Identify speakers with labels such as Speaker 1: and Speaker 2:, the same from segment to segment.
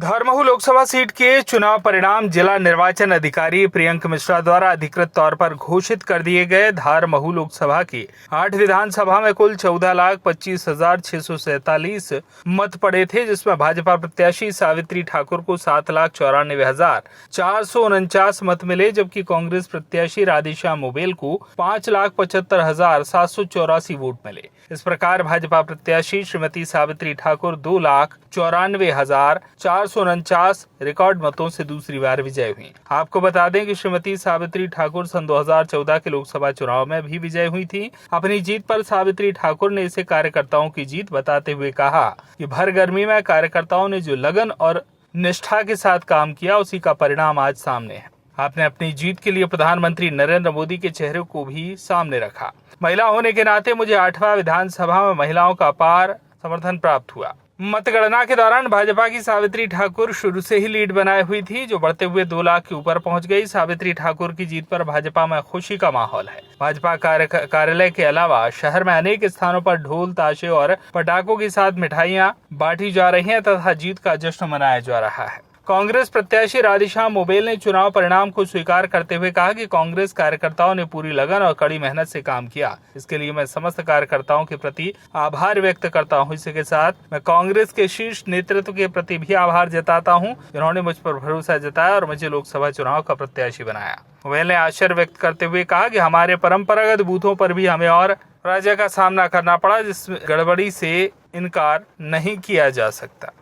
Speaker 1: धर्महू Lok Sabha seat के चुनाव परिणाम जिला निर्वाचन अधिकारी प्रियंक मिश्रा द्वारा अधिकृत तौर पर घोषित कर दिए गए। धर्महू लोकसभा की 8 विधानसभा में कुल 14,25,647 मत पड़े थे, जिसमें भाजपा प्रत्याशी सावित्री ठाकुर को 7,94,449 मत मिले, जबकि कांग्रेस प्रत्याशी राधेश्याम मोबेल को 5,75,784 वोट मिले। इस प्रकार भाजपा प्रत्याशी श्रीमती सावित्री ठाकुर 2,94,449 रिकॉर्ड मतों से दूसरी बार विजय हुई। आपको बता दें कि श्रीमती सावित्री ठाकुर सन 2014 के लोकसभा चुनाव में भी विजय हुई थी। अपनी जीत पर सावित्री ठाकुर ने इसे कार्यकर्ताओं की जीत बताते हुए कहा कि भर गर्मी में कार्यकर्ताओं ने जो लगन और निष्ठा के साथ काम किया, उसी का परिणाम आज सामने है। आपने अपनी जीत के लिए प्रधानमंत्री नरेंद्र मोदी के चेहरे को भी सामने रखा। महिला होने के नाते मुझे 8वां विधानसभा में महिलाओं का अपार समर्थन प्राप्त हुआ। मतगणना के दौरान भाजपा की सावित्री ठाकुर शुरू से ही लीड बनाए हुई थी, जो बढ़ते हुए 2 लाख के ऊपर पहुंच गई। सावित्री ठाकुर की जीत पर भाजपा में खुशी का माहौल है। भाजपा कार्यालय के अलावा शहर में अनेक स्थानों पर ढोल, ताशे और पटाखों के साथ मिठाइयां बांटी जा रही हैं तथा जीत का जश्न मनाया जा रहा है। कांग्रेस प्रत्याशी राधेश्याम मोबेल ने चुनाव परिणाम को स्वीकार करते हुए कहा कि कांग्रेस कार्यकर्ताओं ने पूरी लगन और कड़ी मेहनत से काम किया। इसके लिए मैं समस्त कार्यकर्ताओं के प्रति आभार व्यक्त करता हूं। इसी के साथ मैं कांग्रेस के शीर्ष नेतृत्व के प्रति भी आभार जताता हूं, जिन्होंने मुझ पर भरोसा जताया और मुझे लोकसभा चुनाव का प्रत्याशी बनाया। मोबेल ने आश्चर्य व्यक्त करते हुए कहा कि हमारे परंपरागत बूथों पर भी हमें और पराजय का सामना करना पड़ा, जिसमें गड़बड़ी से इनकार नहीं किया जा सकता।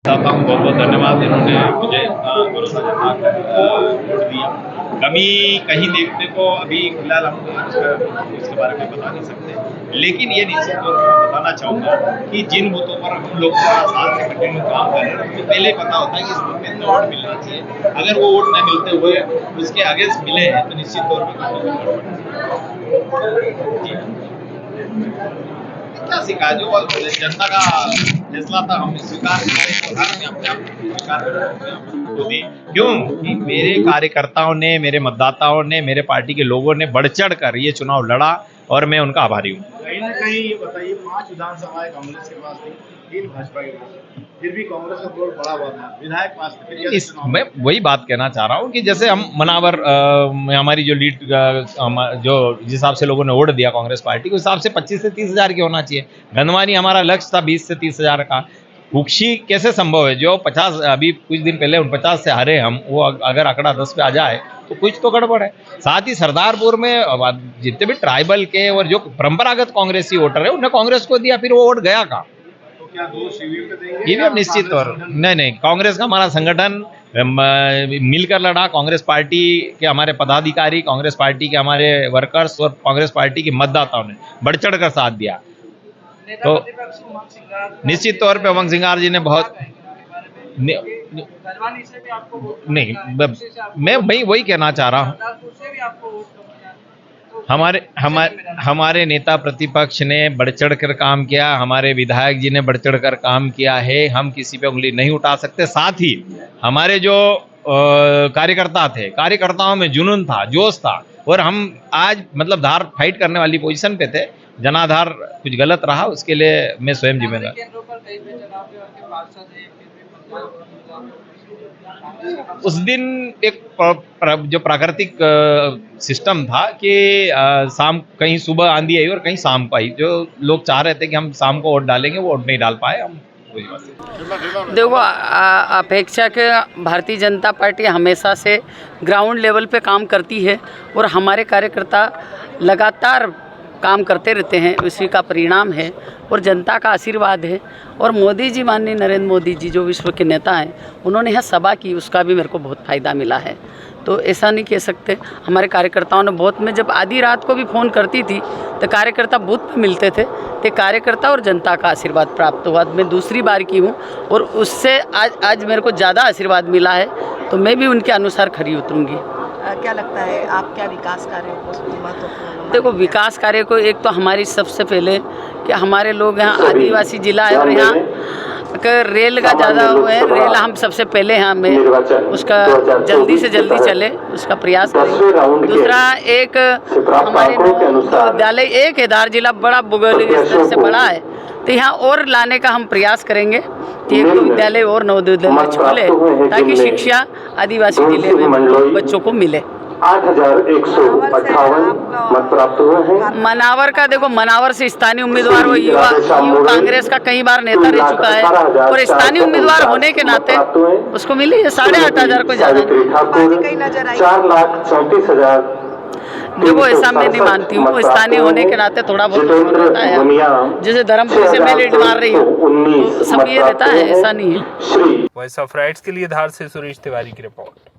Speaker 2: बहुत बहुत धन्यवाद, इन्होंने मुझे भरोसा जताकर वोट दिया। कमी कहीं देखने को अभी फिलहाल हम इसके बारे में बता नहीं सकते, लेकिन ये निश्चित तौर पर बताना चाहूँगा कि जिन बूथों पर हम लोग 4 साल से कंटिन्यू काम कर रहे हैं, उसको पहले पता होता है कि इस बूथ में इतना वोट मिलना चाहिए। अगर वो वोट न मिलते हुए उसके अगेंस्ट मिले हैं तो निश्चित तौर पर क्या सीखा, जो जनता का फैसला था हम स्वीकार क्यों कि मेरे कार्यकर्ताओं ने, मेरे मतदाताओं ने, मेरे पार्टी के लोगों ने बढ़ चढ़ कर ये चुनाव लड़ा और मैं उनका आभारी हूँ।
Speaker 3: कहीं ना कहीं बताइए, 5 विधानसभाएं कांग्रेस के पास थी, 3 भाजपा के पास, फिर भी कांग्रेस का वोट बड़ा हुआ था, विधायक पास थे।
Speaker 2: मैं वही बात कहना चाह रहा हूँ कि जैसे हम मनावर हमारी जो लीड जो जिस हिसाब से लोगों ने वोट दिया कांग्रेस पार्टी के हिसाब से 25 से 30 हज़ार की होना चाहिए। गंधवानी हमारा लक्ष्य था 20 से 30 हज़ार का। कुक्षी कैसे संभव है, जो 50 अभी कुछ दिन पहले 49 से हारे हम, वो अगर आंकड़ा 10 पे आ जाए तो कुछ तो गड़बड़ है। साथ ही सरदारपुर में जितने भी ट्राइबल के और जो परंपरागत कांग्रेसी वोटर है उन्हें कांग्रेस को दिया, फिर वो वोट गया कहाँ?
Speaker 3: तो क्या दोष ईवीएम पे देंगे?
Speaker 2: ईवीएम निश्चित तौर नहीं, कांग्रेस का हमारा संगठन मिलकर लड़ा। कांग्रेस पार्टी के हमारे पदाधिकारी, कांग्रेस पार्टी के हमारे वर्कर्स और कांग्रेस पार्टी के मतदाताओं ने बढ़ चढ़ कर साथ दिया। तो निश्चित तौर पे उमंग सिंगार जी ने बहुत नहीं, मैं वही कहना चाह रहा हूँ, हमारे नेता प्रतिपक्ष ने बढ़ चढ़ कर काम किया, हमारे विधायक जी ने बढ़ चढ़ कर काम किया है। हम किसी पे उंगली नहीं उठा सकते। साथ ही हमारे जो कार्यकर्ता थे, कार्यकर्ताओं में जुनून था, जोश था, और हम आज मतलब धार फाइट करने वाली पोजीशन पे थे। जनाधार कुछ गलत रहा, उसके लिए मैं स्वयं जिम्मेदार। उस दिन एक जो प्राकृतिक सिस्टम था कि शाम कहीं सुबह आंधी आई और कहीं शाम को आई। जो लोग चाह रहे थे कि हम शाम को वोट डालेंगे, वो वोट नहीं डाल पाए हम।
Speaker 4: देखो, अपेक्षा के भारतीय जनता पार्टी हमेशा से ग्राउंड लेवल पे काम करती है और हमारे कार्यकर्ता लगातार काम करते रहते हैं। उसी का परिणाम है और जनता का आशीर्वाद है। और मोदी जी, माननीय नरेंद्र मोदी जी जो विश्व के नेता हैं, उन्होंने यहाँ सभा की, उसका भी मेरे को बहुत फ़ायदा मिला है। तो ऐसा नहीं कह सकते। हमारे कार्यकर्ताओं ने बहुत, मैं जब आधी रात को भी फ़ोन करती थी तो कार्यकर्ता बूथ पे मिलते थे, तो कार्यकर्ता और जनता का आशीर्वाद प्राप्त हुआ। मैं दूसरी बार की हूँ और उससे आज मेरे को ज़्यादा आशीर्वाद मिला है, तो मैं भी उनके अनुसार खरी उतरूँगी।
Speaker 5: क्या लगता है, आप क्या विकास कार्यों को महत्वपूर्ण?
Speaker 4: देखो, विकास कार्य को एक तो हमारी सबसे पहले कि हमारे लोग यहाँ आदिवासी जिला है और यहाँ एक रेल का ज़्यादा हुआ है, रेल हम सबसे पहले हमें उसका जल्दी से जल्दी चले उसका प्रयास करें। दूसरा एक हमारे विद्यालय एक है, धार जिला बड़ा भूगोलिक स्तर से बड़ा है, तो यहाँ और लाने का हम प्रयास करेंगे कि एक विद्यालय और नवोदय विद्यालय खोले ताकि शिक्षा आदिवासी जिले में बच्चों को मिले।
Speaker 6: 8,158 मत प्राप्त हुए हैं।
Speaker 4: मनावर का देखो, मनावर से स्थानीय उम्मीदवार वो युवा कांग्रेस का कई बार नेता रह चुका है और स्थानीय उम्मीदवार होने के नाते उसको मिली है 8,500 को ज्यादा।
Speaker 6: 4,34,000।
Speaker 4: देखो ऐसा मैं नहीं मानती हूँ, स्थानीय होने के नाते थोड़ा बहुत रहता है, जैसे धर्मपुर से मैं लीड मार रही हूँ, सब ये रहता है, ऐसा नहीं है।
Speaker 1: वॉइस ऑफ राइट्स के लिए धार से सुरेश तिवारी की रिपोर्ट।